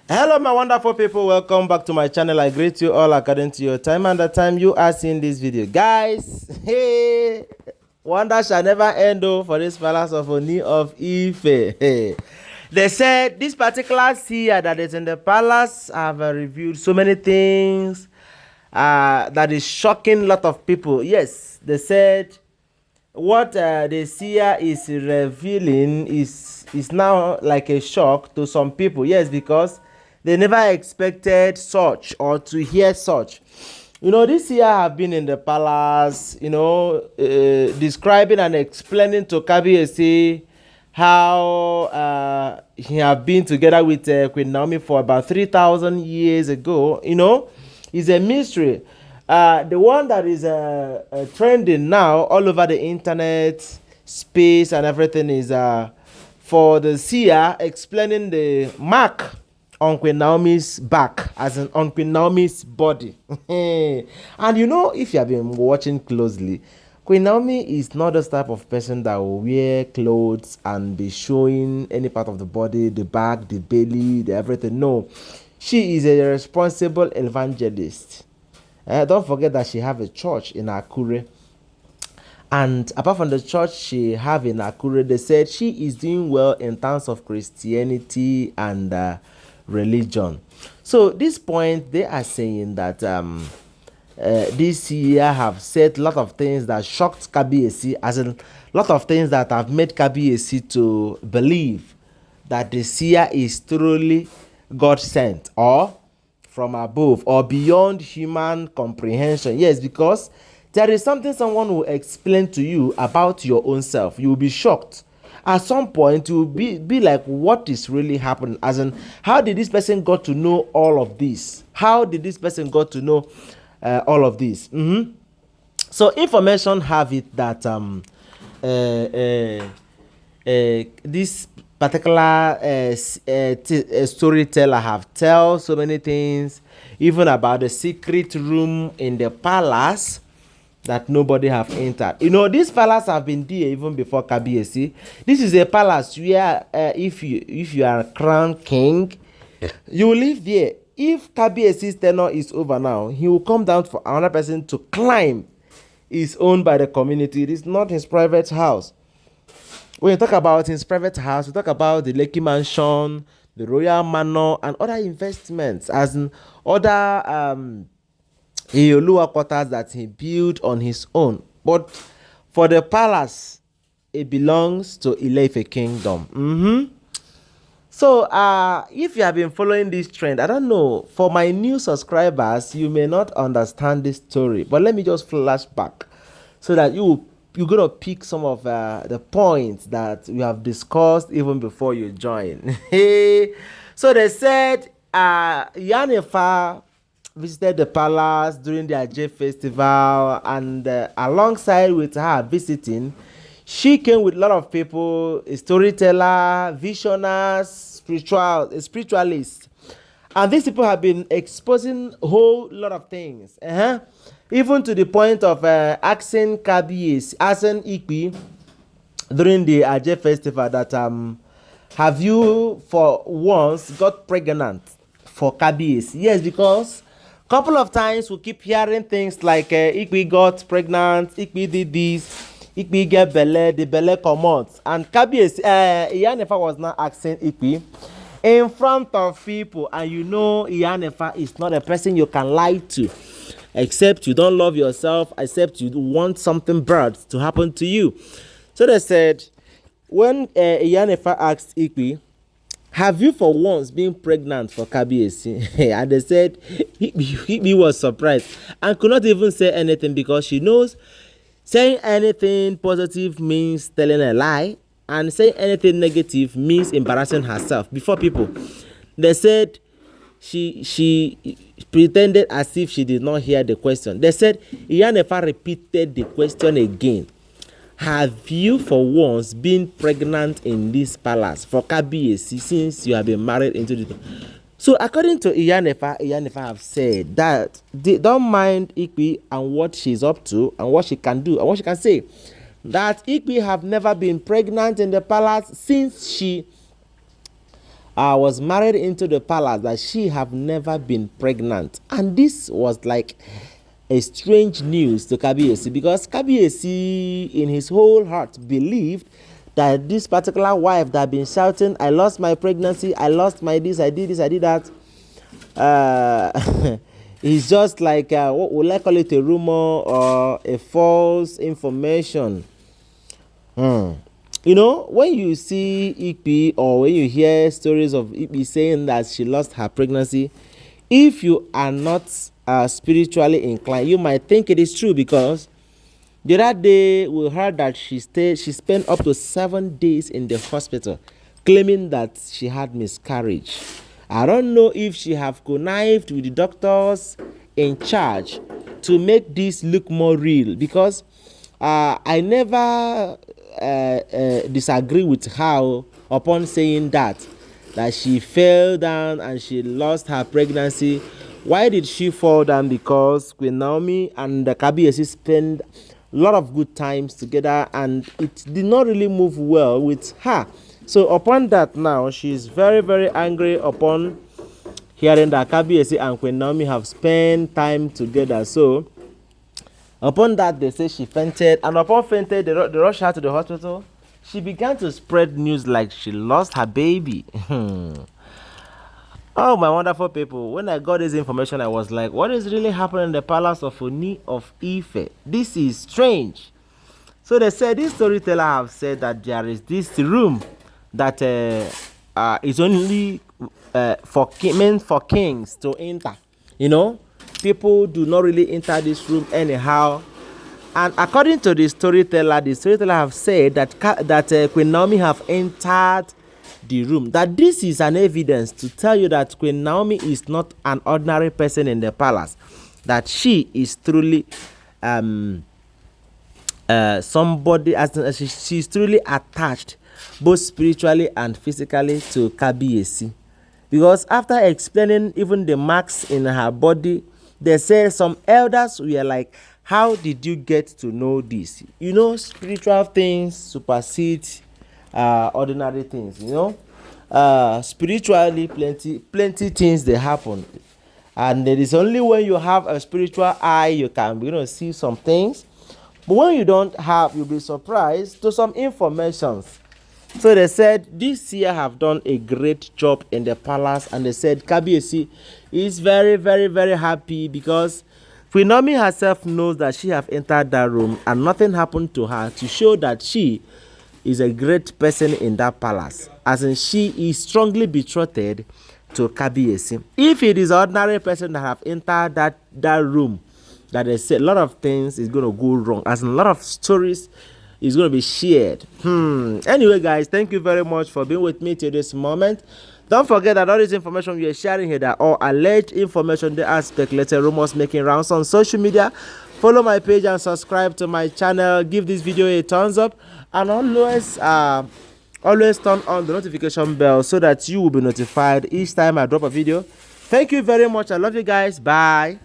Hello my wonderful people, welcome back to my channel. I greet you all according to your time and the time you are seeing this video. Guys, hey, wonder shall never end for this palace of Ooni of Ife. Hey. They said this particular seer that is in the palace have revealed so many things that is shocking a lot of people. Yes, they said what the seer is revealing is now like a shock to some people. Yes, because they never expected such or to hear such. You know, this year have been in the palace, describing and explaining to Kabiyesi how he have been together with Queen Naomi for about 3,000 years ago. You know, it's a mystery. The one that is trending now all over the internet space and everything is for the seer explaining the mark on Queen Naomi's back, as in on Queen Naomi's body. And you know, if you have been watching closely, Queen Naomi is not the type of person that will wear clothes and be showing any part of the body, the back, the belly, the everything. No, she is a responsible evangelist. Don't forget that she have a church in Akure. And apart from the church she have in Akure, they said she is doing well in terms of Christianity and religion. So this point, they are saying that this year have said a lot of things that shocked Kabiyesi, as in a lot of things that have made Kabiyesi to believe that the seer is truly God sent or from above or beyond human comprehension. Yes, because there is something someone will explain to you about your own self. You will be shocked. At some point, you will be like, what is really happening? As in, how did this person got to know all of this? How did this person got to know all of this? So information have it that this particular storyteller have tell so many things, even about the secret room in the palace that nobody have entered. You know, this palace have been there even before Kabiyesi. This is a palace where if you are a crown king, you will live there. If Kabiyesi's tenure is over now, he will come down for another person to climb. Is owned by the community. It is not his private house. When you talk about his private house, we talk about the Lekki Mansion, the Royal Manor, and other investments, as in other Oluwa quarters that he built on his own. But for the palace, it belongs to Ile-Ife Kingdom. So if you have been following this trend, I don't know, for my new subscribers, you may not understand this story, but let me just flash back so that you're gonna pick some of the points that we have discussed even before you join. So they said Yanefa visited the palace during the Ajayi festival, and alongside with her visiting, she came with a lot of people, a storyteller, visioners, spiritualists. And these people have been exposing a whole lot of things. Even to the point of asking Kabiyesi, asking Ikpi during the Ajayi festival that have you for once got pregnant for Kabiyesi? Yes, because couple of times we keep hearing things like Ikpi got pregnant, Ikpi did this, Ikpi get belle, the belle come out. And Kabiyesi, Iyanefa was not asking Ikpi in front of people. And you know Iyanefa is not a person you can lie to. Except you don't love yourself, except you want something bad to happen to you. So they said, when Iyanefa asked Ikpi, have you for once been pregnant for Kabiyesi? And they said he was surprised and could not even say anything, because she knows saying anything positive means telling a lie, and saying anything negative means embarrassing herself before people. They said she pretended as if she did not hear the question. They said Iyanefa repeated the question again. Have you for once been pregnant in this palace for Kabiyesi since you have been married into the... So according to Iyanefa have said that they don't mind Ikpi and what she's up to and what she can do and what she can say. That Ikpi have never been pregnant in the palace since she was married into the palace, that she have never been pregnant. And this was like a strange news to Kabiyesi, because Kabiyesi in his whole heart believed that this particular wife that had been shouting, I lost my pregnancy, I lost my this, I did this, I did that, it's just like what would I call it, a rumor or a false information. You know, when you see Ipe, or when you hear stories of Ipe saying that she lost her pregnancy, if you are not spiritually inclined, you might think it is true, because the other day we heard that she spent up to 7 days in the hospital claiming that she had miscarriage. I don't know if she have connived with the doctors in charge to make this look more real, because I never disagree with her upon saying that she fell down and she lost her pregnancy. Why did she fall down? Because QueenNaomi and the Kabiyesi spend a lot of good times together, and it did not really move well with her. So upon that, now she's very, very angry upon hearing that Kabiyesi and QueenNaomi have spent time together. So upon that, they say she fainted, and upon fainted, they rushed her to the hospital. She began to spread news like she lost her baby. Oh, my wonderful people, when I got this information, I was like, what is really happening in the palace of Ooni of Ife? This is strange. So they said, this storyteller have said that there is this room that is only meant for kings to enter. You know, people do not really enter this room anyhow. And according to the storyteller have said that QueenNaomi have entered the room. That this is an evidence to tell you that QueenNaomi is not an ordinary person in the palace. That she is truly somebody, as she's truly attached, both spiritually and physically, to Kabiyesi. Because after explaining even the marks in her body, they say some elders were like, how did you get to know this? You know, spiritual things supersede ordinary things. You know, spiritually plenty things they happen, and it is only when you have a spiritual eye you can see some things. But when you don't have, you'll be surprised to some informations. So they said this year have done a great job in the palace, and they said Kabiyesi is very, very, very happy, because QueenNaomi herself knows that she have entered that room and nothing happened to her, to show that she is a great person in that palace, as in she is strongly betrothed to Kabiyesi. If it is an ordinary person that have entered that room, that they say a lot of things is going to go wrong, as in a lot of stories is going to be shared. Anyway, guys, thank you very much for being with me till this moment. Don't forget that all this information we are sharing here, that all alleged information, they are speculated rumors making rounds on social media. Follow my page and subscribe to my channel. Give this video a thumbs up, and always turn on the notification bell so that you will be notified each time I drop a video. Thank you very much. I love you guys. Bye.